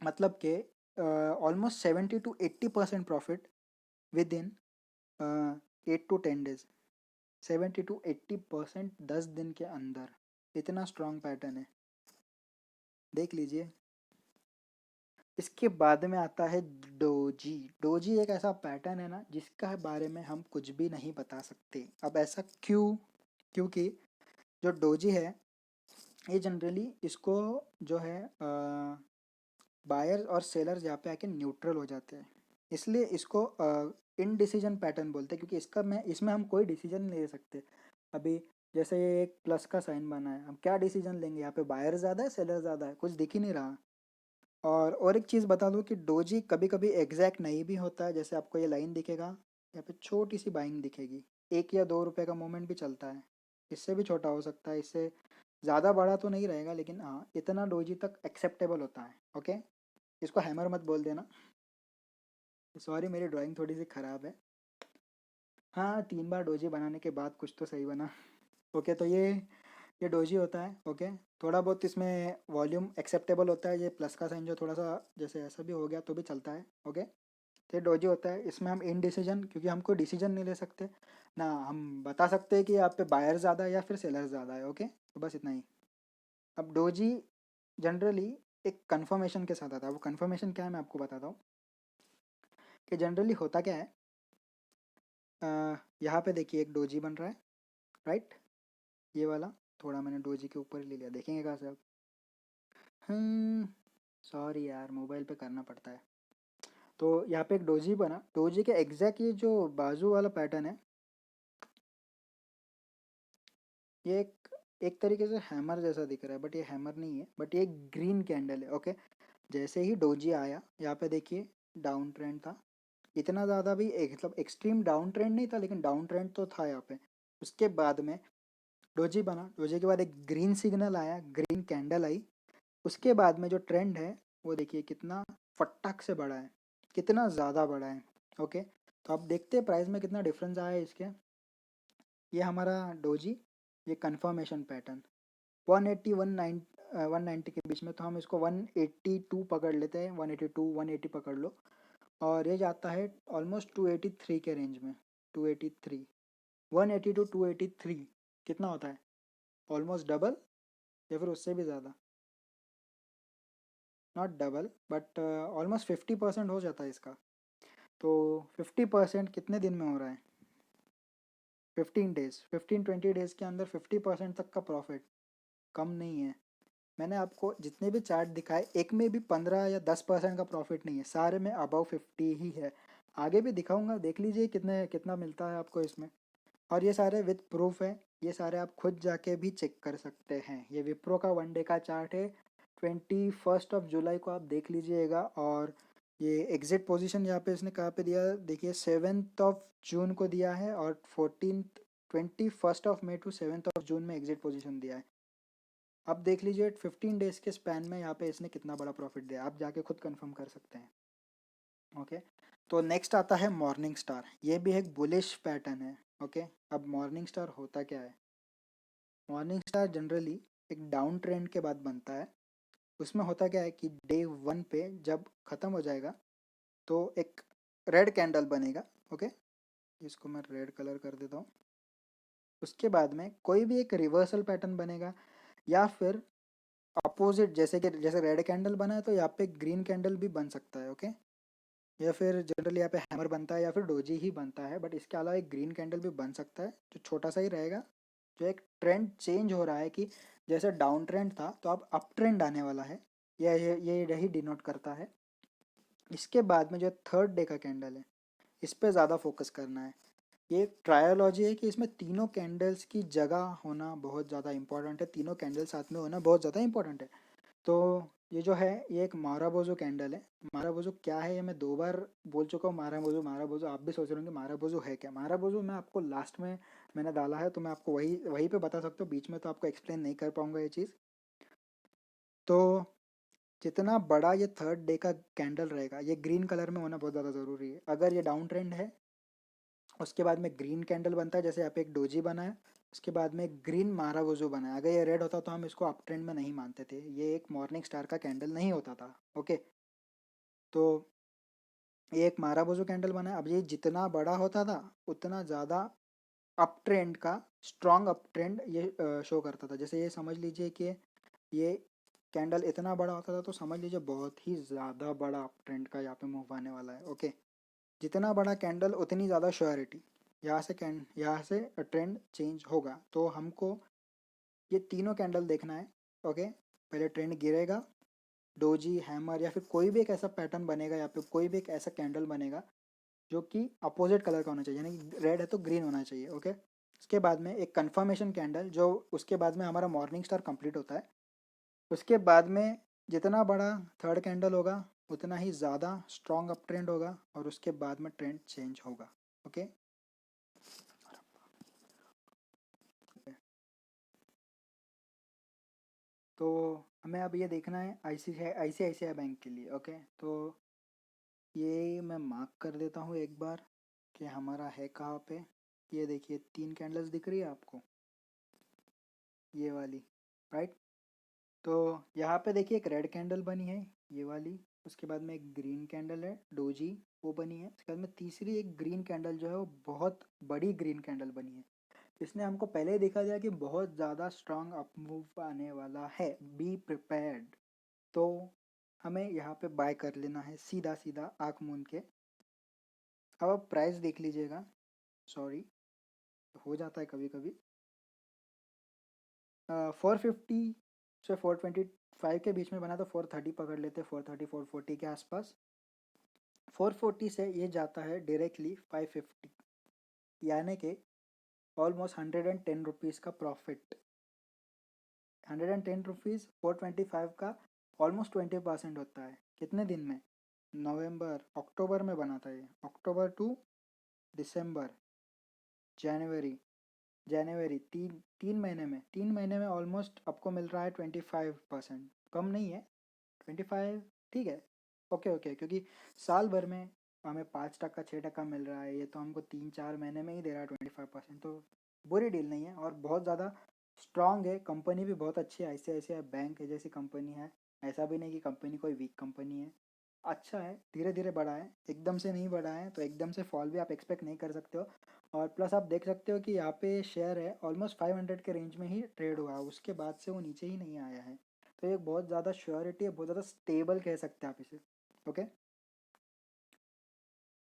मतलब कि almost 70 to 80% profit with in 8 to 10 days. 70 to 80% 10 दिन के अंदर। इतना स्ट्रॉन्ग पैटर्न है, देख लीजिए। इसके बाद में आता है डोजी। डोजी एक ऐसा पैटर्न है ना जिसका बारे में हम कुछ भी नहीं बता सकते। अब ऐसा क्यों? क्योंकि जो डोजी है, ये जनरली इसको जो है बायर्स और सेलर्स यहाँ पे आके न्यूट्रल हो जाते हैं, इसलिए इसको इनडिसीजन पैटर्न बोलते हैं। क्योंकि इसमें हम कोई डिसीजन नहीं ले सकते। अभी जैसे ये एक प्लस का साइन बना है, हम क्या डिसीजन लेंगे? यहाँ पे बायर ज़्यादा है सेलर ज़्यादा है, कुछ दिख ही नहीं रहा। और एक चीज़ बता दूँ कि डोजी कभी कभी एग्जैक्ट नहीं भी होता है। जैसे आपको ये लाइन दिखेगा, यहाँ पे छोटी सी बाइंग दिखेगी, 1 या 2 रुपए का मूवमेंट भी चलता है। इससे भी छोटा हो सकता है, इससे ज़्यादा बड़ा तो नहीं रहेगा, लेकिन हाँ इतना डोजी तक एक्सेप्टेबल होता है। ओके, इसको हैमर मत बोल देना, सॉरी मेरी ड्राइंग थोड़ी सी ख़राब है। हाँ, 3 बार डोजी बनाने के बाद कुछ तो सही बना। ओके, तो ये डोजी होता है। ओके, थोड़ा बहुत इसमें वॉल्यूम एक्सेप्टेबल होता है। ये प्लस का साइन जो थोड़ा सा जैसे ऐसा भी हो गया तो भी चलता है। ओके, तो ये डोजी होता है। इसमें हम इन डिसीजन, क्योंकि हम कोई डिसीजन नहीं ले सकते ना, हम बता सकते हैं कि आप पे बायर ज़्यादा है या फिर सेलर ज़्यादा है। ओके, तो बस इतना ही। अब डोजी जनरली एक कन्फर्मेशन के साथ आता है। वो कन्फर्मेशन क्या है मैं आपको बताता हूँ कि जनरली होता क्या है। यहाँ पे देखिए एक डोजी बन रहा है, राइट? ये वाला थोड़ा मैंने डोजी के ऊपर ही ले लिया, देखेंगे कहाँ से आप। हम्म सॉरी यार, मोबाइल पे करना पड़ता है। तो यहाँ पे एक डोजी बना, डोजी के एग्जैक्ट ये जो बाजू वाला पैटर्न है, ये एक तरीके से हैमर जैसा दिख रहा है, बट ये हैमर नहीं है, बट ये ग्रीन कैंडल है। ओके, जैसे ही डोजी आया यहाँ पे देखिए, डाउन ट्रेंड था। इतना ज़्यादा भी मतलब एक्सट्रीम डाउन ट्रेंड नहीं था, लेकिन डाउन ट्रेंड तो था यहाँ पे। उसके बाद में डोजी बना, डोजी के बाद एक ग्रीन सिग्नल आया, ग्रीन कैंडल आई। उसके बाद में जो ट्रेंड है वो देखिए कितना फटाक से बढ़ा है, कितना ज़्यादा बढ़ा है। ओके, तो अब देखते हैं प्राइस में कितना डिफरेंस आया है इसके। ये हमारा डोजी, ये कंफर्मेशन पैटर्न। 180 190 के बीच में, तो हम इसको 182 पकड़ लेते हैं, 182 180 पकड़ लो। और ये जाता है ऑलमोस्ट 283 के रेंज में, 283, 180 टू 283 कितना होता है? ऑलमोस्ट डबल या फिर उससे भी ज़्यादा, नॉट डबल बट ऑलमोस्ट 50% हो जाता है इसका। तो 50% कितने दिन में हो रहा है? 15 डेज, 15-20 डेज के अंदर 50% तक का प्रॉफिट कम नहीं है। मैंने आपको जितने भी चार्ट दिखाए, एक में भी 15 या 10% का प्रॉफिट नहीं है, सारे में अबव 50 ही है। आगे भी दिखाऊंगा, देख लीजिए कितना मिलता है आपको इसमें। और ये सारे विद प्रूफ है, ये सारे आप खुद जाके भी चेक कर सकते हैं। ये विप्रो का 1 डे का चार्ट है, 21 जुलाई को आप देख लीजिएगा। और ये एग्जिट पोजीशन यहाँ पे इसने कहाँ पे दिया है? देखिए 7 जून को दिया है, और 21 मई टू 7 जून में एग्जिट पोजीशन दिया है। अब देख लीजिए 15 डेज के स्पैन में यहाँ पे इसने कितना बड़ा प्रॉफिट दिया, आप जाके खुद कंफर्म कर सकते हैं। ओके, तो नेक्स्ट आता है मॉर्निंग स्टार, ये भी एक बुलिश पैटर्न है। ओके, अब मॉर्निंग स्टार होता क्या है? मॉर्निंग स्टार जनरली एक डाउन ट्रेंड के बाद बनता है। उसमें होता क्या है कि डे 1 पे जब ख़त्म हो जाएगा तो एक रेड कैंडल बनेगा। ओके, इसको मैं रेड कलर कर देता हूँ। उसके बाद में कोई भी एक रिवर्सल पैटर्न बनेगा, या फिर अपोजिट, जैसे रेड कैंडल बना है तो यहाँ पे ग्रीन कैंडल भी बन सकता है। ओके, या फिर जनरली यहाँ पे हैमर बनता है या फिर डोजी ही बनता है, बट इसके अलावा एक ग्रीन कैंडल भी बन सकता है जो छोटा सा ही रहेगा। जो एक ट्रेंड चेंज हो रहा है कि जैसे डाउन ट्रेंड था तो अब अप ट्रेंड आने वाला है, ये यही डिनोट करता है। इसके बाद में जो थर्ड डे का कैंडल है, इस पे ज़्यादा फोकस करना है। ये एक ट्रायोलॉजी है कि इसमें तीनों कैंडल्स की जगह होना बहुत ज़्यादा इंपॉर्टेंट है, तीनों कैंडल साथ में होना बहुत ज़्यादा इंपॉर्टेंट है। तो ये जो है, ये एक माराबोजो कैंडल है। माराबोजो क्या है ये मैं 2 बार बोल चुका हूँ, माराबोजो माराबोजो। आप भी सोच रहे होंगे माराबोजो है क्या? माराबोजो मैं आपको लास्ट में मैंने डाला है, तो मैं आपको वही वहीं पे बता सकता हूँ, बीच में तो आपको एक्सप्लेन नहीं कर पाऊंगा ये चीज़। तो जितना बड़ा ये थर्ड डे का कैंडल रहेगा, ये ग्रीन कलर में होना बहुत ज़्यादा ज़रूरी है। अगर ये डाउन ट्रेंड है, उसके बाद में ग्रीन कैंडल बनता है, जैसे यहाँ पे एक डोजी बना है, उसके बाद में ग्रीन माराबोजो बना है। अगर ये रेड होता तो हम इसको अप ट्रेंड में नहीं मानते थे, ये एक मॉर्निंग स्टार का कैंडल नहीं होता था। ओके, तो ये एक माराबोजो कैंडल बना है। अब ये जितना बड़ा होता था उतना ज़्यादा अप ट्रेंड का, स्ट्रॉन्ग अप ट्रेंड ये शो करता था। जैसे ये समझ लीजिए कि ये कैंडल इतना बड़ा होता था तो समझ लीजिए बहुत ही ज़्यादा बड़ा अप ट्रेंड का यहाँ पे मूव आने वाला है। ओके, जितना बड़ा कैंडल उतनी ज़्यादा श्योरिटी, यहाँ से ट्रेंड चेंज होगा। तो हमको ये तीनों कैंडल देखना है। ओके, पहले ट्रेंड गिरेगा, डोजी, हैमर या फिर कोई भी एक ऐसा पैटर्न बनेगा, या फिर कोई भी एक ऐसा कैंडल बनेगा जो कि अपोजिट कलर का होना चाहिए, यानी कि रेड है तो ग्रीन होना चाहिए। ओके, उसके बाद में एक कंफर्मेशन कैंडल, जो उसके बाद में हमारा मॉर्निंग स्टार कंप्लीट होता है। उसके बाद में जितना बड़ा थर्ड कैंडल होगा उतना ही ज़्यादा स्ट्रॉन्ग अप ट्रेंड होगा, और उसके बाद में ट्रेंड चेंज होगा। ओके, तो हमें अब ये देखना है ICICI बैंक के लिए। ओके, तो ये मैं मार्क कर देता हूँ एक बार कि हमारा है कहाँ पे। ये देखिए 3 कैंडल्स दिख रही है आपको, ये वाली, राइट? तो यहाँ पे देखिए एक रेड कैंडल बनी है, ये वाली। उसके बाद में एक ग्रीन कैंडल है डोजी, वो बनी है। उसके बाद में तीसरी एक ग्रीन कैंडल जो है वो बहुत बड़ी ग्रीन कैंडल बनी है। इसने हमको पहले ही देखा गया कि बहुत ज़्यादा स्ट्रांग अप मूव आने वाला है, बी प्रिपेयर्ड। तो हमें यहाँ पे बाय कर लेना है सीधा सीधा आँख मूंद के। अब आप प्राइस देख लीजिएगा, सॉरी, हो जाता है कभी कभी। 450 से 425 के बीच में बना तो 430 पकड़ लेते, 430 440 के आसपास। 440 से ये जाता है डायरेक्टली 550, यानी कि ऑलमोस्ट 110 रुपीज़ का प्रॉफिट। 110 रुपीज़, 425 का ऑलमोस्ट 20% होता है। कितने दिन में? नवंबर अक्टूबर में बना था ये, अक्टूबर टू दिसंबर, जनवरी, जनवरी, तीन तीन महीने में, 3 महीने में ऑलमोस्ट आपको मिल रहा है 25%। कम नहीं है 25, ठीक है। ओके ओके, क्योंकि साल भर में हमें 5% 6% मिल रहा है, ये तो हमको 3-4 महीने में ही दे रहा है 25%, तो बुरी डील नहीं है। और बहुत ज़्यादा स्ट्रांग है, कंपनी भी बहुत अच्छी है, आईसीआईसीआई बैंक है जैसी कंपनी है। ऐसा भी नहीं कि कंपनी कोई वीक कंपनी है। अच्छा है, धीरे धीरे बढ़ा है, एकदम से नहीं बढ़ा है, तो एकदम से फॉल भी आप एक्सपेक्ट नहीं कर सकते हो। और प्लस आप देख सकते हो कि यहाँ पे शेयर है ऑलमोस्ट 500 के रेंज में ही ट्रेड हुआ है, उसके बाद से वो नीचे ही नहीं आया है। तो ये बहुत ज़्यादा श्योरिटी है, बहुत ज़्यादा स्टेबल कह सकते हैं आप इसे। ओके।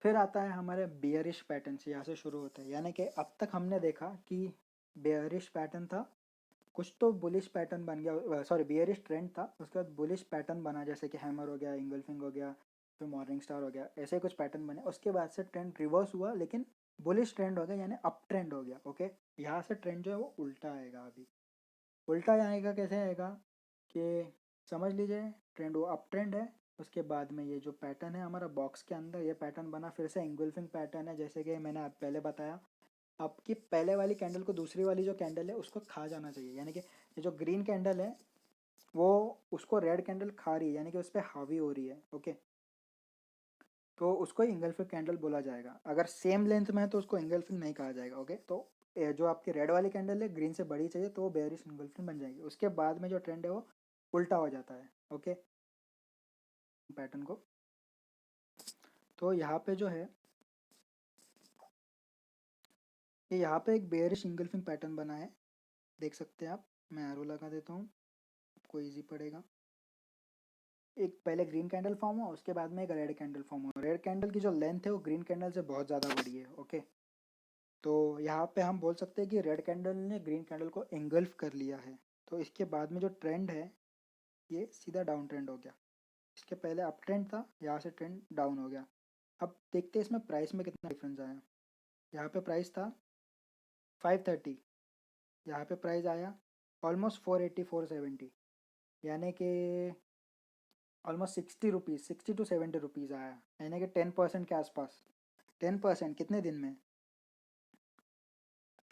फिर आता है हमारे बेयरिश पैटर्न से, यहाँ से शुरू होता है, यानी कि अब तक हमने देखा कि बेयरिश पैटर्न था, कुछ तो बुलिश पैटर्न बन गया, सॉरी बियरिश ट्रेंड था, उसके बाद बुलिश पैटर्न बना, जैसे कि हैमर हो गया, इंगल्फिंग हो गया, फिर मॉर्निंग स्टार हो गया, ऐसे कुछ पैटर्न बने। उसके बाद से ट्रेंड रिवर्स हुआ, लेकिन बुलिश ट्रेंड हो गया, यानी अप ट्रेंड हो गया। ओके। यहाँ से ट्रेंड जो है वो उल्टा आएगा अभी। उल्टा आएगा कैसे आएगा कि समझ लीजिए ट्रेंड वो अप ट्रेंड है, उसके बाद में ये जो पैटर्न है हमारा बॉक्स के अंदर, ये पैटर्न बना, फिर से इंगल्फिंग पैटर्न है, जैसे कि मैंने आप पहले बताया। आपकी पहले वाली कैंडल को दूसरी वाली जो कैंडल है उसको खा जाना चाहिए, यानी कि ये जो ग्रीन कैंडल है वो उसको रेड कैंडल खा रही है, यानी कि उस पर हावी हो रही है। ओके। तो उसको इंगल्फिंग कैंडल बोला जाएगा। अगर सेम लेंथ में है तो उसको इंगल्फिंग नहीं कहा जाएगा। ओके। तो जो आपकी रेड वाली कैंडल है ग्रीन से बड़ी चाहिए तो वो बेयरिश इंगल्फिंग बन जाएगी। उसके बाद में जो ट्रेंड है वो उल्टा हो जाता है। ओके। पैटर्न को, तो यहाँ पे जो है ये यहाँ पे एक बेयरिश इंगल्फिंग पैटर्न बना है, देख सकते हैं आप। मैं एरो लगा देता हूँ, आपको ईजी पड़ेगा। एक पहले ग्रीन कैंडल फॉर्म हुआ, उसके बाद में एक रेड कैंडल फॉर्म हुआ। रेड कैंडल की जो लेंथ है वो ग्रीन कैंडल से बहुत ज़्यादा बड़ी है। ओके। तो यहाँ पे हम बोल सकते हैं कि रेड कैंडल ने ग्रीन कैंडल को एंगल्फ कर लिया है। तो इसके बाद में जो ट्रेंड है ये सीधा डाउन ट्रेंड हो गया। इसके पहले अप ट्रेंड था, यहाँ से ट्रेंड डाउन हो गया। अब देखते हैं इसमें प्राइस में कितना डिफरेंस आया। यहाँ पे प्राइस था 530, यहाँ पे प्राइस आया ऑलमोस्ट 480 470, यानी कि ऑलमोस्ट 60 रुपीज़, 60 to 70 रुपीज़ आया, यानी कि 10% के आसपास। 10% कितने दिन में?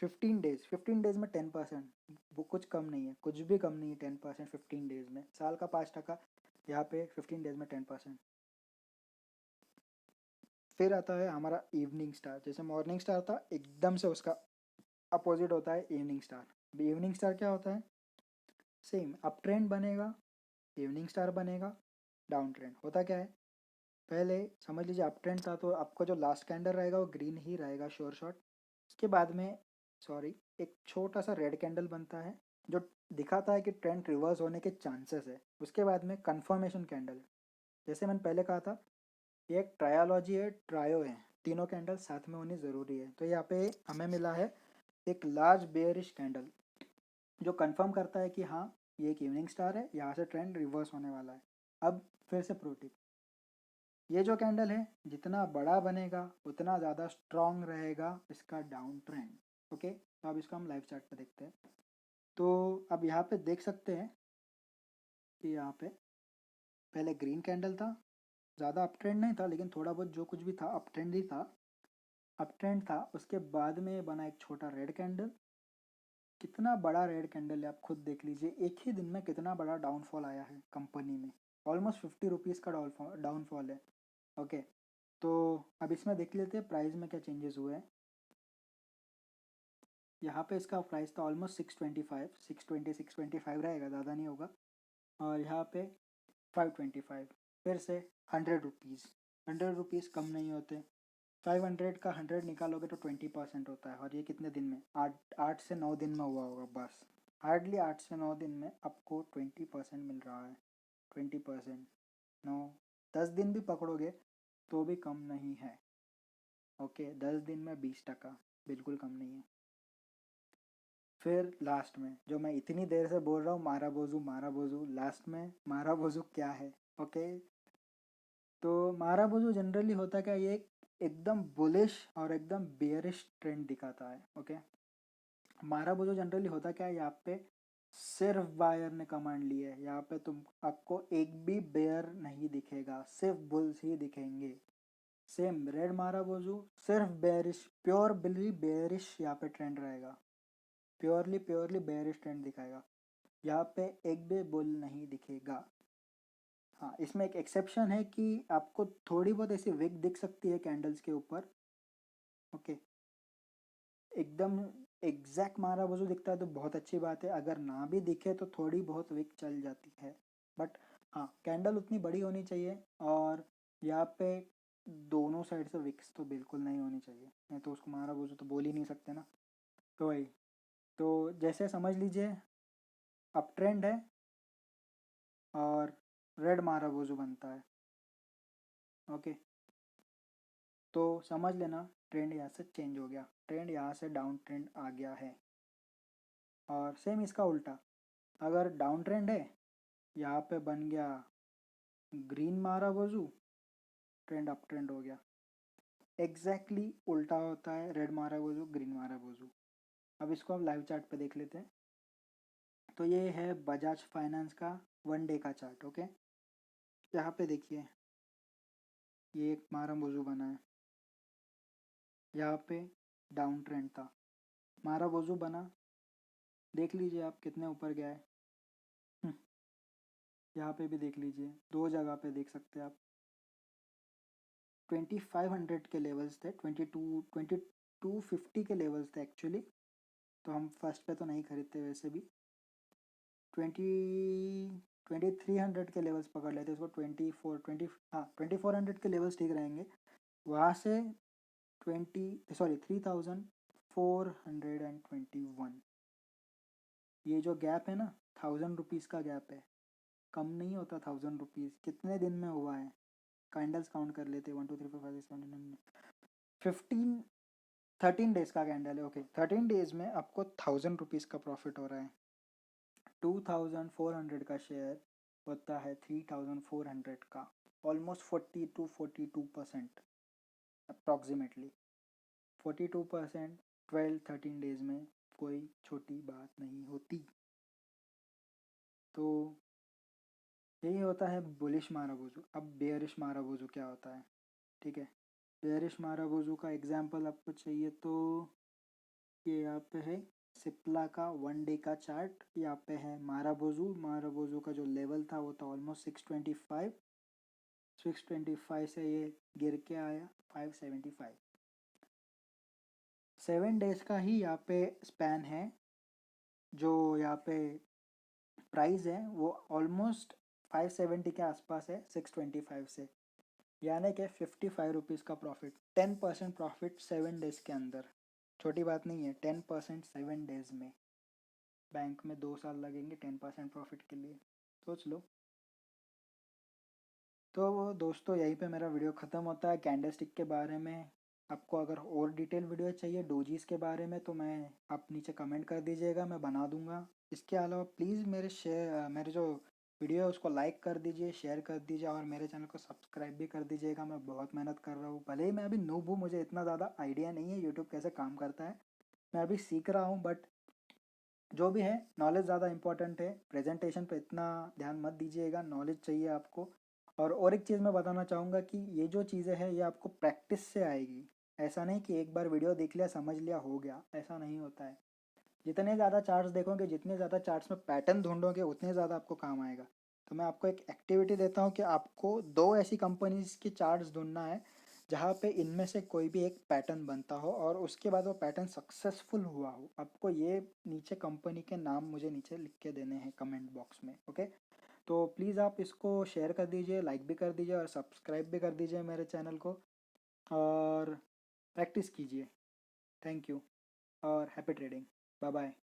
15 डेज। 15 डेज में 10%, वो कुछ कम नहीं है, कुछ भी कम नहीं है। 10% 15 डेज में, साल का 5%, यहाँ पे 15 डेज में 10%। फिर आता है हमारा इवनिंग स्टार। जैसे मॉर्निंग स्टार था, एकदम से उसका अपोजिट होता है इवनिंग स्टार। इवनिंग स्टार क्या होता है? सेम अप ट्रेंड बनेगा, इवनिंग स्टार बनेगा, डाउन ट्रेंड। होता क्या है, पहले समझ लीजिए अप ट्रेंड था तो आपका जो लास्ट कैंडल रहेगा वो ग्रीन ही रहेगा, श्योर शॉट। उसके बाद में सॉरी एक छोटा सा रेड कैंडल बनता है जो दिखाता है कि ट्रेंड रिवर्स होने के चांसेस है। उसके बाद में कंफर्मेशन कैंडल, जैसे मैंने पहले कहा था ये एक ट्रायोलॉजी है, ट्रायो है, तीनों कैंडल साथ में होनी ज़रूरी है। तो यहाँ पे हमें मिला है एक लार्ज बेयरिश कैंडल जो कंफर्म करता है कि हाँ ये एक इवनिंग स्टार है, यहाँ से ट्रेंड रिवर्स होने वाला है। अब फिर से प्रो टिप, ये जो कैंडल है जितना बड़ा बनेगा उतना ज़्यादा स्ट्रॉन्ग रहेगा इसका डाउन ट्रेंड। ओके। तो अब इसको हम लाइव चार्ट पे देखते हैं। तो अब यहाँ पे देख सकते हैं कि यहाँ पे पहले ग्रीन कैंडल था, ज़्यादा अप ट्रेंड नहीं था, लेकिन थोड़ा बहुत जो कुछ भी था अप ट्रेंड ही था, अप ट्रेंड था। उसके बाद में बना एक छोटा रेड कैंडल, कितना बड़ा रेड कैंडल है आप खुद देख लीजिए, एक ही दिन में कितना बड़ा डाउनफॉल आया है कंपनी में, ऑलमोस्ट 50 रुपीज़ का डाउनफॉल है। ओके। तो अब इसमें देख लेते हैं प्राइस में क्या चेंजेस हुए हैं। यहाँ पे इसका प्राइस था ऑलमोस्ट 625, 620 625 रहेगा, ज़्यादा नहीं होगा। और यहाँ पे 525, फिर से 100 रुपीज़। 100 रुपीज़ कम नहीं होते। 500 का 100 निकालोगे तो 20% होता है, और ये कितने दिन में? 8 से 9 दिन में हुआ होगा बस। हार्डली 8 से 9 दिन में आपको 20% मिल रहा है। 20%, 9 10 दिन भी पकड़ोगे तो भी कम नहीं है। ओके। 10 दिन में 20%, बिल्कुल कम नहीं है। फिर लास्ट में जो मैं इतनी देर से बोल रहा हूँ मारा बोजू, लास्ट में मारा बोजू क्या है? ओके। तो मारा बोजू जनरली होता क्या, ये एकदम बुलिश और एकदम बेयरिश ट्रेंड दिखाता है। ओके। मारा बोजू जनरली होता क्या है, यहाँ पे सिर्फ बायर ने कमांड ली है, यहाँ पे तुम आपको एक भी बेयर नहीं दिखेगा, सिर्फ बुल्स ही दिखेंगे। सेम रेड मारा बोजू, सिर्फ बेयरिश, प्योर बिली बेयरिश यहाँ पे ट्रेंड रहेगा, प्योरली प्योरली बेयरिश ट्रेंड दिखाएगा। यहाँ पे एक भी बुल नहीं दिखेगा। हाँ, इसमें एक एक्सेप्शन है कि आपको थोड़ी बहुत ऐसी विक दिख सकती है कैंडल्स के ऊपर। ओके। एकदम एग्जैक्ट मारा वजू दिखता है तो बहुत अच्छी बात है, अगर ना भी दिखे तो थोड़ी बहुत विक चल जाती है। बट हाँ, कैंडल उतनी बड़ी होनी चाहिए, और यहाँ पे दोनों साइड से विक्स तो बिल्कुल नहीं होनी चाहिए, नहीं तो उसको मारा वजू तो बोल ही नहीं सकते ना। तो वही, तो जैसे समझ लीजिए अप ट्रेंड है और रेड मारा वजू बनता है। ओके, तो समझ लेना ट्रेंड यहाँ से चेंज हो गया, ट्रेंड यहाँ से डाउन ट्रेंड आ गया है। और सेम इसका उल्टा, अगर डाउन ट्रेंड है, यहाँ पे बन गया ग्रीन मारा वजू, ट्रेंड अप ट्रेंड हो गया। एग्जैक्टली उल्टा होता है रेड मारा वजू ग्रीन मारा वजू। अब इसको हम लाइव चार्ट पे देख लेते हैं। तो ये है बजाज फाइनेंस का 1 डे का चार्ट। ओके, यहाँ पे देखिए ये एक मारा वजू बना है, यहाँ पे डाउन ट्रेंड था, मारा वजू बना, देख लीजिए आप कितने ऊपर गया है। हम्म, यहाँ पे भी देख लीजिए, दो जगह पे देख सकते हैं आप। 2500 के लेवल्स थे, 2250 के लेवल्स थे एक्चुअली। तो हम फर्स्ट पे तो नहीं खरीदते वैसे भी। 2300 के लेवल्स पकड़ लेते उसको, 2400 के लेवल्स ठीक रहेंगे। वहाँ से 3421, ये जो गैप है ना, 1000 रुपीज़ का गैप है, कम नहीं होता 1000 रुपीज़। कितने दिन में हुआ है, कैंडल्स काउंट कर लेते, 1 2 3 4 5 6 7 8 9 15 13 डेज का कैंडल है। ओके, 13 डेज में आपको 1000 रुपीज़ का प्रॉफिट हो रहा है। 2400 का शेयर होता है 3400 का, ऑलमोस्ट 40 to 42% अप्रॉक्सीमेटली। 42% 12-13 डेज में कोई छोटी बात नहीं होती। तो यही होता है बुलिश माराबूजू। अब बेयरिश माराबूजू क्या होता है, ठीक है। बेयरिश माराबूजू का एग्जांपल आपको चाहिए तो ये यहाँ पे है सिप्ला का 1 डे का चार्ट। यहाँ पे है माराबूजू, माराबूजू का जो लेवल था वो था ऑलमोस्ट 625। 625 से ये गिर के आया 575। 7 डेज का ही यहाँ पे स्पैन है। जो यहाँ पे प्राइस है वो ऑलमोस्ट 570 के आसपास है 625 से, यानी कि 55 रुपीज़ का प्रॉफिट, 10% प्रॉफिट 7 डेज के अंदर। छोटी बात नहीं है, 10% 7 डेज में। बैंक में 2 साल लगेंगे 10% प्रॉफिट के लिए, सोच लो। तो दोस्तों यहीं पे मेरा वीडियो ख़त्म होता है कैंडल स्टिक के बारे में। आपको अगर और डिटेल वीडियो चाहिए डोजीज़ के बारे में तो मैं आप नीचे कमेंट कर दीजिएगा, मैं बना दूंगा। इसके अलावा प्लीज़ मेरे जो वीडियो है उसको लाइक कर दीजिए, शेयर कर दीजिए, और मेरे चैनल को सब्सक्राइब भी कर दीजिएगा। मैं बहुत मेहनत कर रहा हूँ, भले ही मैं अभी नूब हूँ, मुझे इतना ज़्यादा आइडिया नहीं है यूट्यूब कैसे काम करता है, मैं अभी सीख रहा हूँ। बट जो भी है, नॉलेज ज़्यादा इंपॉर्टेंट है, प्रेजेंटेशन पे इतना ध्यान मत दीजिएगा, नॉलेज चाहिए आपको। और एक चीज़ मैं बताना चाहूँगा कि ये जो चीज़ें हैं ये आपको प्रैक्टिस से आएगी। ऐसा नहीं कि एक बार वीडियो देख लिया समझ लिया हो गया, ऐसा नहीं होता है। जितने ज़्यादा चार्ट्स देखोगे, जितने ज़्यादा चार्ट्स में पैटर्न ढूंढोगे, उतने ज़्यादा आपको काम आएगा। तो मैं आपको एक एक्टिविटी देता हूँ कि आपको दो ऐसी कंपनीज की चार्ट्स ढूंढना है जहाँ पे इनमें से कोई भी एक पैटर्न बनता हो और उसके बाद वो पैटर्न सक्सेसफुल हुआ हो। आपको ये नीचे कंपनी के नाम मुझे नीचे लिख के देने हैं कमेंट बॉक्स में। ओके, तो प्लीज़ आप इसको शेयर कर दीजिए, लाइक भी कर दीजिए और सब्सक्राइब भी कर दीजिए मेरे चैनल को, और प्रैक्टिस कीजिए। थैंक यू और हैप्पी ट्रेडिंग। Bye bye.